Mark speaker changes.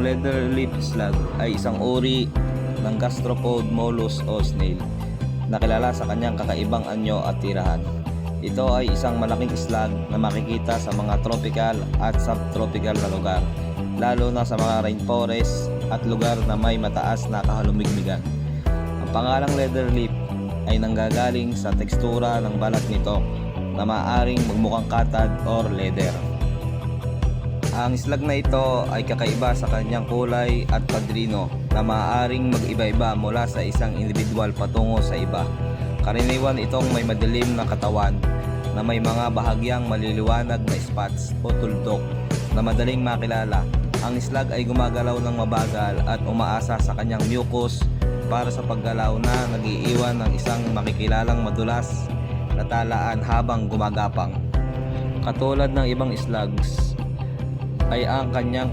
Speaker 1: Ang leatherleaf slug ay isang uri ng gastropod mollusk o snail na kilala sa kanyang kakaibang anyo at tirahan. Ito ay isang malaking slug na makikita sa mga tropical at subtropical na lugar, lalo na sa mga rainforest at lugar na may mataas na kahalumigmigan. Ang pangalang leatherleaf ay nanggagaling sa tekstura ng balat nito na maaaring magmukhang katad or leather. Ang slug na ito ay kakaiba sa kanyang kulay at padrino na maaaring mag-iba-iba mula sa isang individual patungo sa iba. Karaniwan itong may madilim na katawan na may mga bahagyang maliliwanag na spots o tuldok na madaling makilala. Ang slug ay gumagalaw ng mabagal at umaasa sa kanyang mucus para sa paggalaw na nag-iiwan ng isang makikilalang madulas na talaan habang gumagapang. Katulad ng ibang slugs, ay ang kanyang